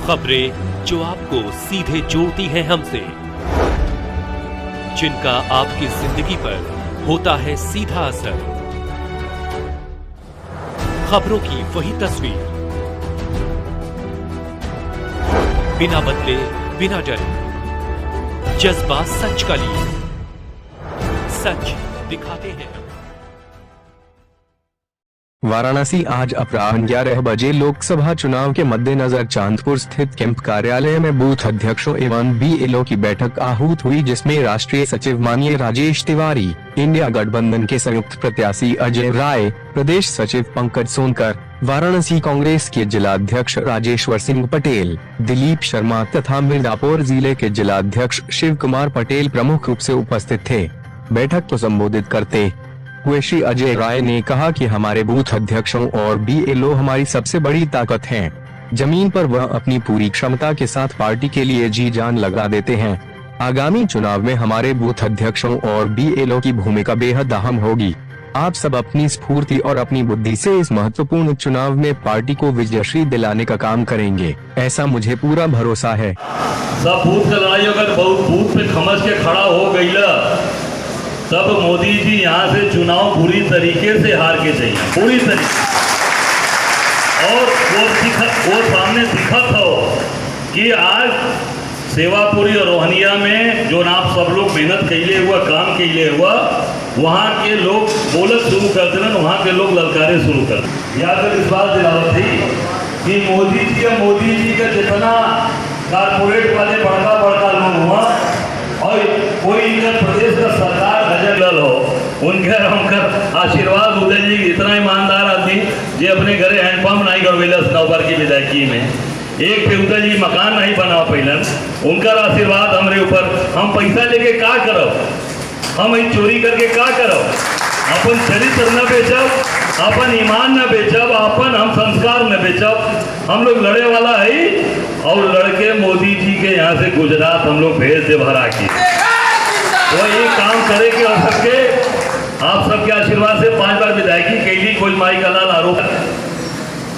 खबरें जो आपको सीधे जोड़ती हैं हमसे, जिनका आपकी जिंदगी पर होता है सीधा असर। खबरों की वही तस्वीर, बिना बदले बिना डरे, जज्बा सच का लिए, सच दिखाते हैं। वाराणसी आज अपराह्न 11 बजे लोकसभा चुनाव के मद्देनजर चांदपुर स्थित कैंप कार्यालय में बूथ अध्यक्षों एवं बीएलओ की बैठक आहूत हुई, जिसमें राष्ट्रीय सचिव माननीय राजेश तिवारी, इंडिया गठबंधन के संयुक्त प्रत्याशी अजय राय, प्रदेश सचिव पंकज सोनकर, वाराणसी कांग्रेस के जिलाध्यक्ष राजेश्वर सिंह पटेल, दिलीप शर्मा तथा मिर्जापुर जिले के जिलाध्यक्ष शिव कुमार पटेल प्रमुख रूप से उपस्थित थे। बैठक को संबोधित करते हुए श्री अजय राय ने कहा कि हमारे बूथ अध्यक्षों और बीएलओ हमारी सबसे बड़ी ताकत हैं। जमीन पर वह अपनी पूरी क्षमता के साथ पार्टी के लिए जी जान लगा देते हैं। आगामी चुनाव में हमारे बूथ अध्यक्षों और बीएलओ की भूमिका बेहद अहम होगी। आप सब अपनी स्फूर्ति और अपनी बुद्धि से इस महत्वपूर्ण चुनाव में पार्टी को विजयश्री दिलाने का काम करेंगे, ऐसा मुझे पूरा भरोसा है। सब बूथ का लड़ाई अगर बहुत बूथ पे खमस के खड़ा हो गई तब मोदी जी यहाँ से चुनाव पूरी तरीके से हार के चाहिए, पूरी तरीके। और वो सामने दिखत हो कि आज सेवापुरी और रोहनिया में जो आप सब लोग मेहनत कैले हुआ, काम कैले हुआ, वहाँ के लोग बोलत शुरू कर देना, वहाँ के लोग ललकारे शुरू कर। या तो इस बात दिलावत थी कि मोदी जी का जितना कारपोरेट वाले बड़का लोग हुआ और कोई इधर प्रदेश का सरकार गजल हो, उनकर हमकर आशीर्वाद उदय जी इतना ईमानदार आदमी जे अपने घरे हैंडपम्प नहीं गड़वेलस नवबर की विधायकी में, एक पे उदय जी मकान नहीं बना पहलन, उनकर आशीर्वाद हमारे ऊपर। हम पैसा लेके का करो, हम चोरी करके का करो, अपन चरित्र न बेचब, अपन ईमान न बेचब, अपन हम संस्कार न बेचब। हम लोग लड़े वाला है और लड़के मोदी जी के यहाँ से गुजरात हम लोग भेज दे भरा की। तो ये काम करे के हो सके, आप सबके आशीर्वाद से 5 बार विधायकी कैली, कोई माई का लाल आरोप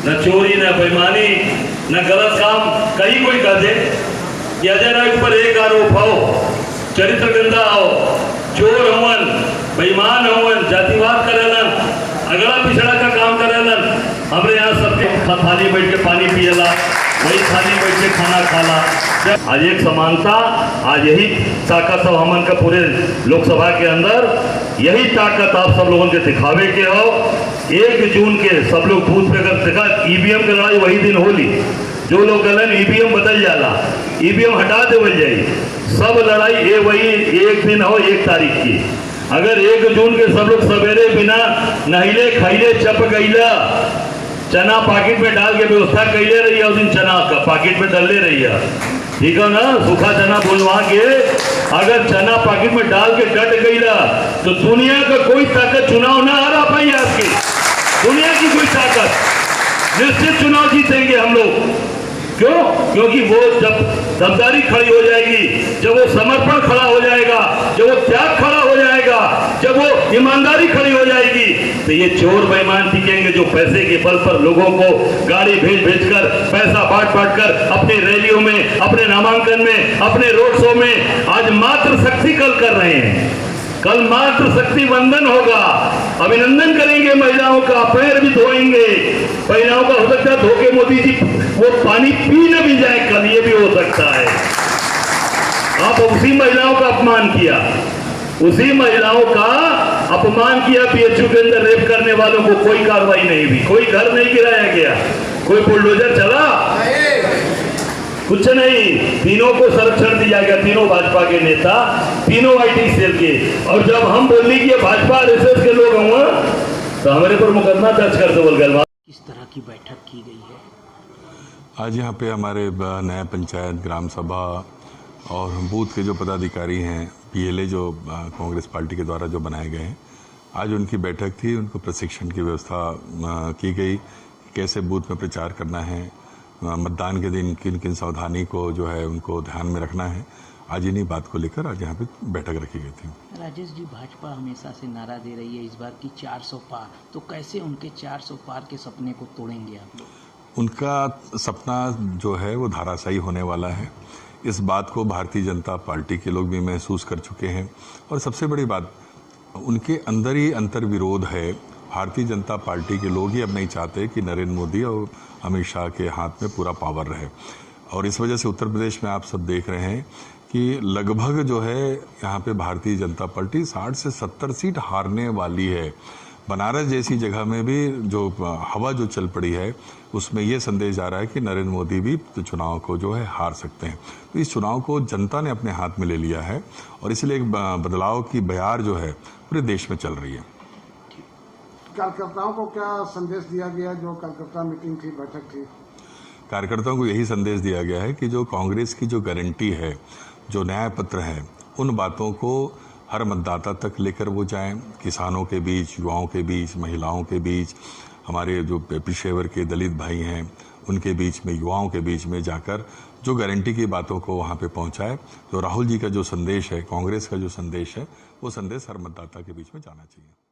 न चोरी न बेईमानी न गलत काम कहीं कोई कर दे कि अजय राय ऊपर एक आरोप हो, चरित्र गंदा हो, चोर हवन, बेईमान हवन, जातिवाद करेलन, अगड़ा पिछड़ा का काम करेलन। हमारे यहाँ सबके थाली बैठ के पानी पियला, वही थाली बैठ के खाना खाला। आज एक समानता, आज यही ताकत हो हमन का पूरे लोकसभा के अंदर, यही ताकत आप सब लोगों के दिखावे के हो। 1 जून के सब लोग बूथ पे अगर देखा, ईवीएम की लड़ाई वही दिन होली, जो लोग गलन ईवीएम बदल जाला, ईवीएम हटा देवल जाए, सब लड़ाई ये वही 1 दिन हो, 1 तारीख की। अगर 1 जून के सब लोग सवेरे बिना नहिले खैले चप गईला, चना पैकेट में डाल के व्यवस्था कैले रही है, उस दिन चना का पैकेट में डाले रही है, ठीक है ना, सूखा चना बुनवा के अगर चना पैकेट में डाल के डट गईला तो दुनिया का कोई ताकत चुनाव ना हरा पाई आपकी, दुनिया की कोई ताकत निश्चित चुनाव जीतेंगे हम लोग। क्यों? क्योंकि वो जब दमदारी खड़ी हो जाएगी, जब वो समर्पण खड़ा हो जाएगा, जब वो त्याग खड़ा हो जाएगा, जब वो ईमानदारी खड़ी हो जाएगी, तो ये चोर बेईमान टिकेंगे जो पैसे के बल पर लोगों को गाड़ी भेज कर, पैसा बांट कर अपनी रैलियों में, अपने नामांकन में, अपने रोड शो में आज मात्र शक्ति कल कर रहे हैं। कल मात्र शक्ति वंदन होगा, अभिनंदन करेंगे महिलाओं का, पैर भी धोएंगे महिलाओं का, हो सकता है धोके मोदी जी वो पानी पी न भी जाए, कल ये भी हो सकता है। आप उसी महिलाओं का अपमान किया, उसी महिलाओं का अपमान किया। पीएचयू के अंदर रेप करने वालों को कोई कार्रवाई नहीं हुई, कोई घर नहीं गिराया गया, कोई बुलडोजर चला, कुछ नहीं। तीनों को संरक्षण दिया गया, तीनों भाजपा के नेता, तीनों आईटी सेल के। और जब हम बोली कि ये भाजपा आरएसएस के लोग हुआ तो हमारे पर मुकदमा दर्ज कर दो बोल गए। किस तरह की बैठक की गई है? आज यहाँ पे हमारे नया पंचायत, ग्राम सभा और बूथ के जो पदाधिकारी हैं, पीएलए जो कांग्रेस पार्टी के द्वारा जो बनाए गए हैं, आज उनकी बैठक थी। उनको प्रशिक्षण की व्यवस्था की गई, कैसे बूथ में प्रचार करना है, मतदान के दिन किन किन सावधानी को जो है उनको ध्यान में रखना है। आज इन्हीं बात को लेकर आज यहाँ पे बैठक रखी गई थी। राजेश जी, भाजपा हमेशा से नारा दे रही है इस बार की 400 पार, तो कैसे उनके 400 पार के सपने को तोड़ेंगे आप लोग? उनका सपना जो है वो धाराशायी होने वाला है। इस बात को भारतीय जनता पार्टी के लोग भी महसूस कर चुके हैं और सबसे बड़ी बात, उनके अंदर ही अंतर्विरोध है। भारतीय जनता पार्टी के लोग ही अब नहीं चाहते कि नरेंद्र मोदी और अमित शाह के हाथ में पूरा पावर रहे और इस वजह से उत्तर प्रदेश में आप सब देख रहे हैं कि लगभग जो है यहाँ पे भारतीय जनता पार्टी 60 से 70 सीट हारने वाली है। बनारस जैसी जगह में भी जो हवा जो चल पड़ी है उसमें ये संदेश जा रहा है कि नरेंद्र मोदी भी चुनाव को जो है हार सकते हैं। तो इस चुनाव को जनता ने अपने हाथ में ले लिया है और इसलिए एक बदलाव की बयार जो है पूरे देश में चल रही है। कार्यकर्ताओं को क्या संदेश दिया गया? जो कार्यकर्ता मीटिंग थी, बैठक थी, कार्यकर्ताओं को यही संदेश दिया गया है कि जो कांग्रेस की जो गारंटी है, जो न्याय पत्र है, उन बातों को हर मतदाता तक लेकर वो जाएं। किसानों के बीच, युवाओं के बीच, महिलाओं के बीच, हमारे जो पेशेवर के दलित भाई हैं उनके बीच में, युवाओं के बीच में जाकर जो गारंटी की बातों को वहाँ पे पहुँचाए। तो राहुल जी का जो संदेश है, कांग्रेस का जो संदेश है, वो संदेश हर मतदाता के बीच में जाना चाहिए।